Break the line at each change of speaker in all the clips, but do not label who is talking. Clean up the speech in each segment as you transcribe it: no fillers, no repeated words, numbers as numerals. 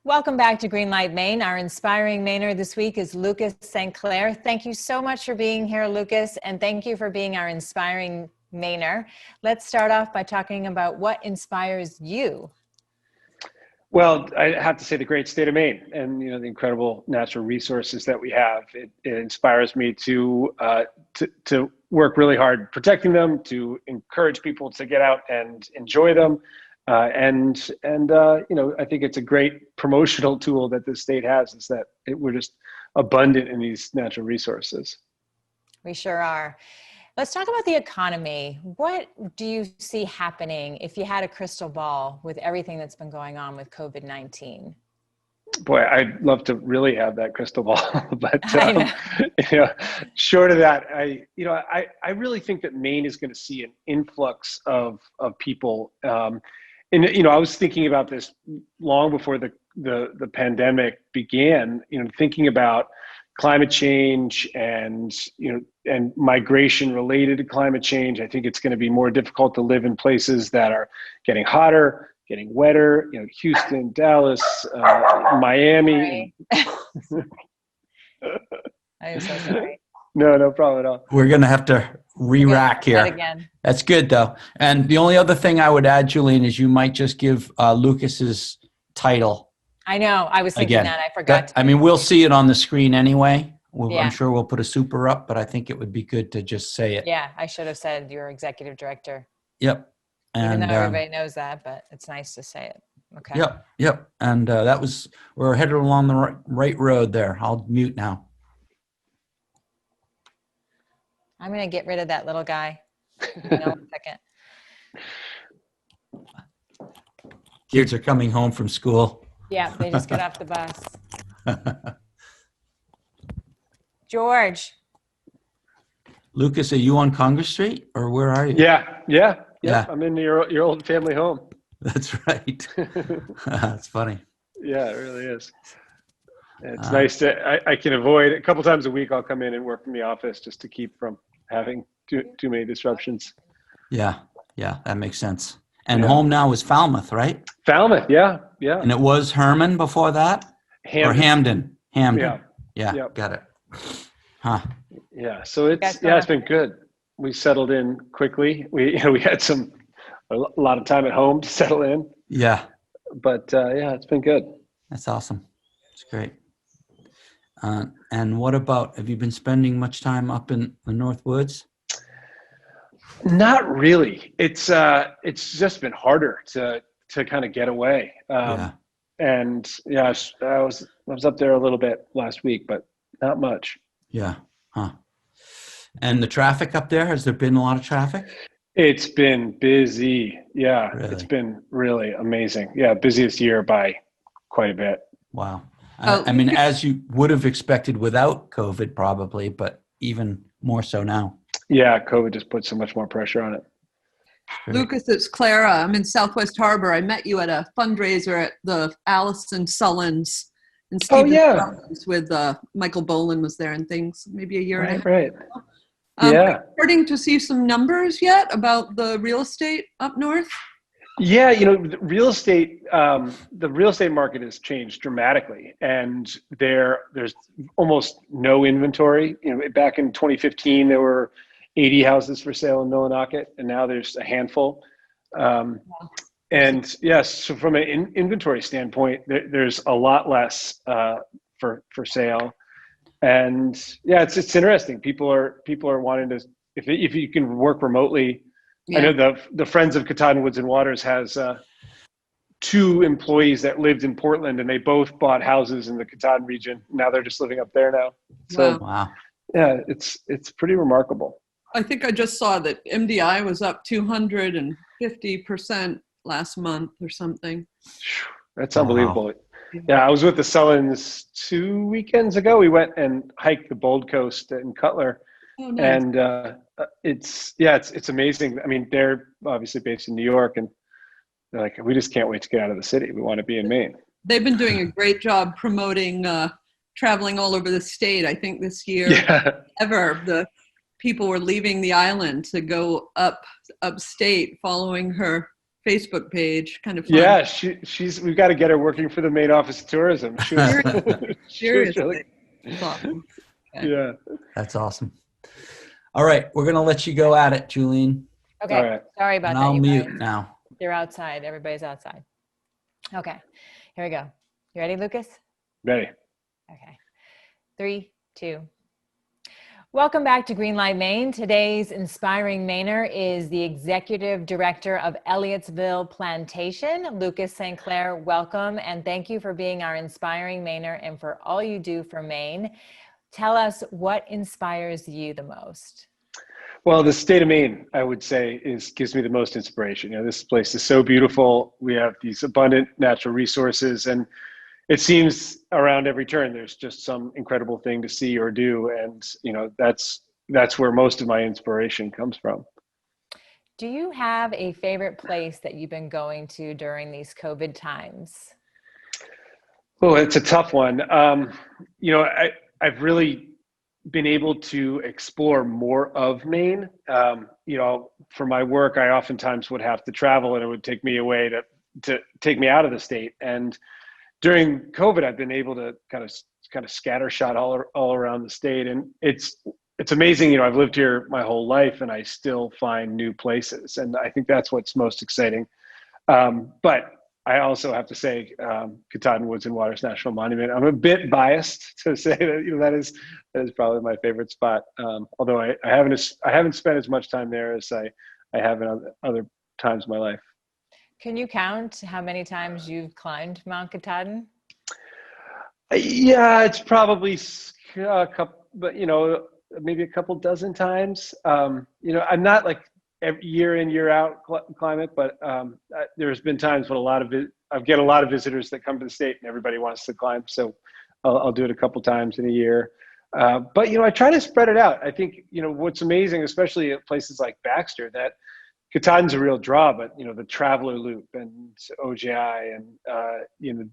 Welcome back to Greenlight Maine. Our inspiring Mainer this week is Lucas St. Clair. Thank you so much for being here, Lucas, and thank you for being our inspiring Mainer. Let's start off by talking about what inspires you.
Well, I have to say the great state of Maine and the incredible natural resources that we have. It inspires me to work really hard protecting them, to encourage people to get out and enjoy them. I think it's a great promotional tool that the state has, is that we're just abundant in these natural resources.
We sure are. Let's talk about the economy. What do you see happening if you had a crystal ball with everything that's been going on with COVID-19?
Boy, I'd love to really have that crystal ball, but short of that, I really think that Maine is going to see an influx of people. I was thinking about this long before the pandemic began. Thinking about climate change and migration related to climate change. I think it's going to be more difficult to live in places that are getting hotter, getting wetter. Houston, Dallas, Miami.
I am so sorry.
No problem at all.
We're going to have to re-rack here.
Again.
That's good, though. And the only other thing I would add, Julian, is you might just give Lucas's title.
I know. I was thinking
again.
that. I forgot.
We'll see it on the screen anyway.
Yeah.
I'm sure we'll put a super up, but I think it would be good to just say it.
Yeah, I should have said you're executive director.
Yep.
Even though everybody knows that, but it's nice to say it. Okay.
Yep. And we're headed along the right road there. I'll mute now.
I'm going to get rid of that little guy. One second.
Kids are coming home from school.
Yeah, they just got off the bus. George.
Lucas, are you on Congress Street or where are you?
Yeah. I'm in your old family home.
That's right. That's funny.
Yeah, it really is. It's nice to, I can avoid a couple times a week. I'll come in and work from the office just to keep from having too many disruptions.
Yeah, that makes sense. And home now is Falmouth, right?
Falmouth, yeah.
And it was Herman before that?
Hamden.
Or Hamden. Yeah,
Yep.
Got it. Huh.
Yeah, so it's been good. We settled in quickly. We had a lot of time at home to settle in.
Yeah.
But it's been good.
That's awesome. It's great. And what about, have you been spending much time up in the North Woods?
Not really. It's just been harder to kind of get away. And I was up there a little bit last week, but not much.
Yeah. Huh. And the traffic up there, has there been a lot of traffic?
It's been busy. Yeah.
Really?
It's been really amazing. Yeah. Busiest year by quite a bit.
Wow. As you would have expected without COVID probably, but even more so now.
Yeah. COVID just put so much more pressure on it.
Lucas, it's Clara. I'm in Southwest Harbor. I met you at a fundraiser at the Allison Sullins and Stevens with Michael Boland was there and things, maybe a year and a half
ago.
Are you starting to see some numbers yet about the real estate up north?
Yeah, the real estate market has changed dramatically, and there's almost no inventory. Back in 2015, there were 80 houses for sale in Millinocket, and now there's a handful. And yes, so from an inventory standpoint, there's a lot less for sale. And it's interesting. People are wanting to, if you can work remotely. Yeah. I know the Friends of Katahdin Woods and Waters has 2 employees that lived in Portland, and they both bought houses in the Katahdin region. Now they're just living up there now. So
wow.
Yeah, it's pretty remarkable.
I think I just saw that MDI was up 250% last month or something.
That's unbelievable. Wow. Yeah, I was with the Sullins 2 weekends ago. We went and hiked the Bold Coast in Cutler.
Oh, nice.
And it's amazing. I mean, they're obviously based in New York, and they're like, we just can't wait to get out of the city. We want to be in Maine.
They've been doing a great job promoting traveling all over the state. I think this year, the people were leaving the island to go upstate following her Facebook page. Kind of fun.
Yeah, we've got to get her working for the Maine Office of Tourism. She was,
Seriously.
really,
It's awesome. Okay.
yeah.
That's awesome. All right, we're gonna let you go at it, Julene.
Okay.
All right.
Sorry about
And
that.
I'll
you
mute
guys.
now.
They're outside. Everybody's outside. Okay. Here we go. You ready, Lucas?
Ready.
Okay. 3, 2. Welcome back to Greenlight Maine. Today's inspiring Mainer is the Executive Director of Elliottsville Plantation, Lucas St. Clair. Welcome, and thank you for being our inspiring Mainer and for all you do for Maine. Tell us what inspires you the most.
Well, the state of Maine, I would say, gives me the most inspiration. This place is so beautiful. We have these abundant natural resources, and it seems around every turn there's just some incredible thing to see or do, and that's where most of my inspiration comes from.
Do you have a favorite place that you've been going to during these COVID times?
Oh, it's a tough one. I've really been able to explore more of Maine. For my work, I oftentimes would have to travel, and it would take me away to take me out of the state. And during COVID, I've been able to kind of scattershot all around the state, and it's amazing. I've lived here my whole life, and I still find new places, and I think that's what's most exciting. But I also have to say, Katahdin Woods and Waters National Monument. I'm a bit biased to say that that is probably my favorite spot. Although I haven't spent as much time there as I have in other times of my life.
Can you count how many times you've climbed Mount Katahdin?
Yeah, it's probably a couple, but maybe a couple dozen times. I'm not like every year in, year out climb it, but there's been times when I get a lot of visitors that come to the state, and everybody wants to climb, so I'll do it a couple times in a year. But I try to spread it out. I think what's amazing, especially at places like Baxter, that Katahdin's a real draw, but the Traveler Loop and OJI and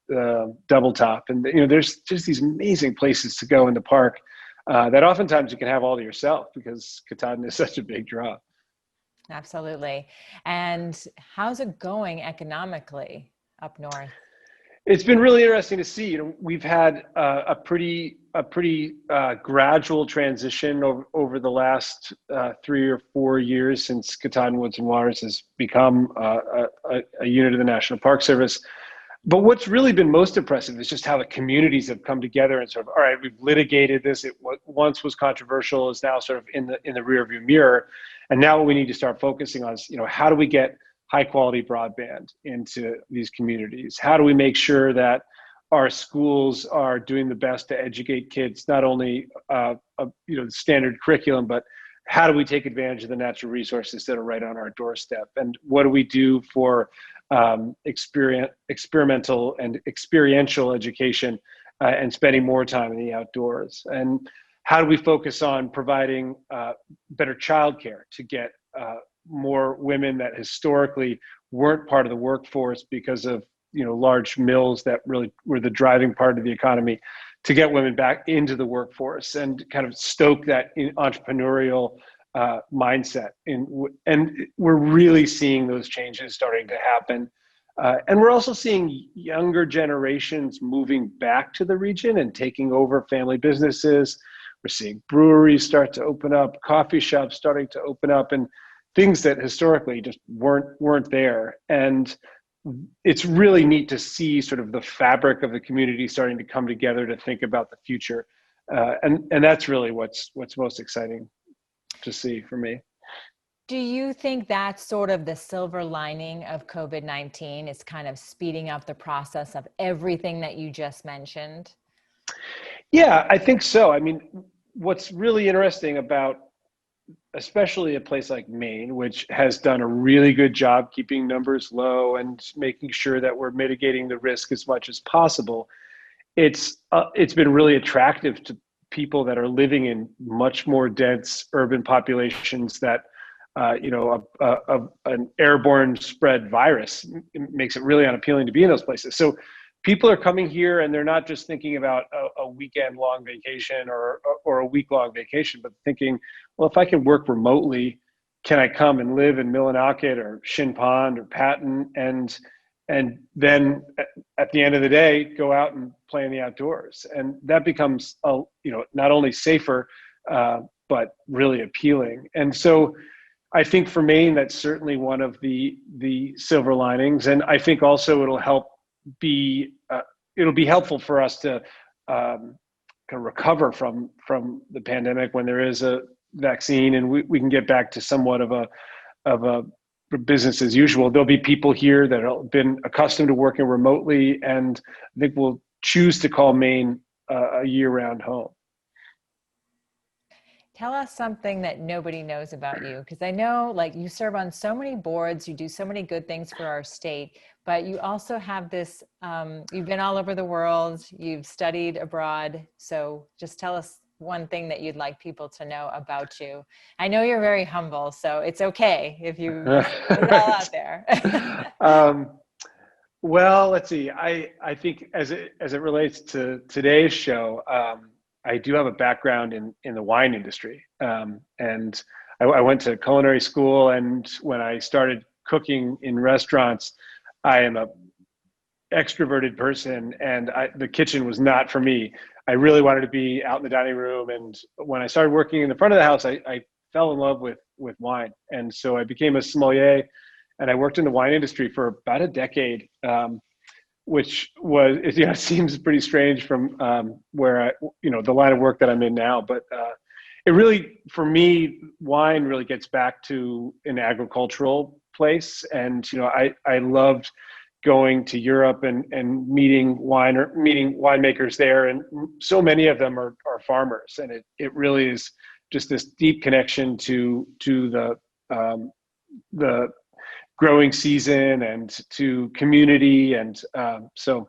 the Double Top, and there's just these amazing places to go in the park that oftentimes you can have all to yourself because Katahdin is such a big draw.
Absolutely. And how's it going economically up north?
It's been really interesting to see. We've had a pretty gradual transition over the last 3 or 4 years since Katahdin Woods and Waters has become a unit of the National Park Service. But what's really been most impressive is just how the communities have come together and sort of, all right, we've litigated this. It once was controversial, is now sort of in the rearview mirror, and now what we need to start focusing on is, how do we get high quality broadband into these communities? How do we make sure that our schools are doing the best to educate kids, not only the standard curriculum, but how do we take advantage of the natural resources that are right on our doorstep? And what do we do for experimental and experiential education and spending more time in the outdoors? And how do we focus on providing better childcare to get more women that historically weren't part of the workforce because of large mills that really were the driving part of the economy, to get women back into the workforce and kind of stoke that entrepreneurial mindset. And we're really seeing those changes starting to happen. And we're also seeing younger generations moving back to the region and taking over family businesses. We're seeing breweries start to open up, coffee shops starting to open up, and things that historically just weren't there. And it's really neat to see sort of the fabric of the community starting to come together to think about the future. And that's really what's most exciting to see for me.
Do you think that's sort of the silver lining of COVID-19 is kind of speeding up the process of everything that you just mentioned?
Yeah, I think so. I mean, what's really interesting about especially a place like Maine, which has done a really good job keeping numbers low and making sure that we're mitigating the risk as much as possible, it's been really attractive to people that are living in much more dense urban populations that an airborne spread virus makes it really unappealing to be in those places. So people are coming here and they're not just thinking about a weekend long vacation or a week long vacation, but thinking, well, if I can work remotely can I come and live in Millinocket or Shin Pond or Patton, and then at the end of the day, go out and play in the outdoors? And that becomes, not only safer, but really appealing. And so I think for Maine, that's certainly one of the silver linings. And I think also it'll be helpful for us to kind of recover from the pandemic when there is a vaccine and we can get back to somewhat of a business as usual. There'll be people here that have been accustomed to working remotely, and I think we'll choose to call Maine a year-round home.
Tell us something that nobody knows about you, because I know like you serve on so many boards, you do so many good things for our state, but you also have this, you've been all over the world, you've studied abroad. So just tell us one thing that you'd like people to know about you. I know you're very humble, so it's okay if you put it all out there.
Well, let's see. I think as it relates to today's show, I do have a background in the wine industry. And I went to culinary school, and when I started cooking in restaurants, I am a extroverted person, and the kitchen was not for me. I really wanted to be out in the dining room. And when I started working in the front of the house, I fell in love with wine. And so I became a sommelier, and I worked in the wine industry for about a decade, which was, it seems pretty strange from where the line of work that I'm in now. But it really, for me, wine really gets back to an agricultural place. And, I loved going to Europe and meeting winemakers there. And so many of them are farmers. And it really is just this deep connection to the growing season and to community. And so,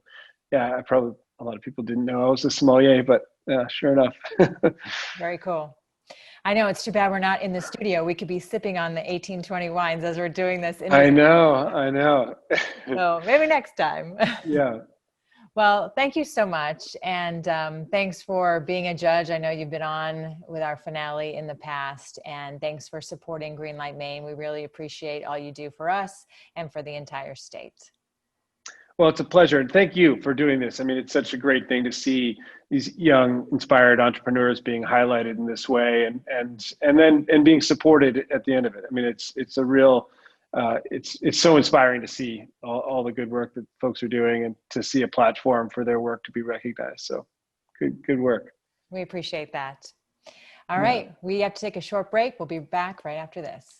yeah, probably a lot of people didn't know I was a sommelier, but sure enough.
Very cool. I know, it's too bad we're not in the studio. We could be sipping on the 1820 wines as we're doing this interview.
I know.
So maybe next time.
Yeah.
Well, thank you so much. And thanks for being a judge. I know you've been on with our finale in the past, and thanks for supporting Greenlight Maine. We really appreciate all you do for us and for the entire state.
Well, it's a pleasure. And thank you for doing this. I mean, it's such a great thing to see these young, inspired entrepreneurs being highlighted in this way and being supported at the end of it. I mean, it's a real, it's so inspiring to see all the good work that folks are doing and to see a platform for their work to be recognized. So good work.
We appreciate that. All right. We have to take a short break. We'll be back right after this.